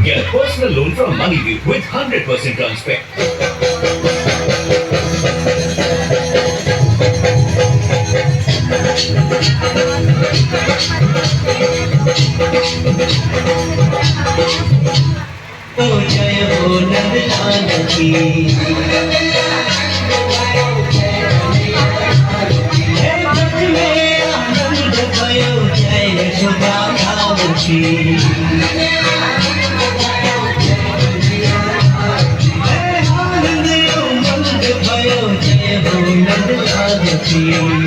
Get a personal loan from MoneyView with 100% transfer. Oh jai ho Nandlal ki Hey braj mein aanand bhayo jai Yashoda Maal ki Hey aanand umang bhayo jai ho Nandlal ki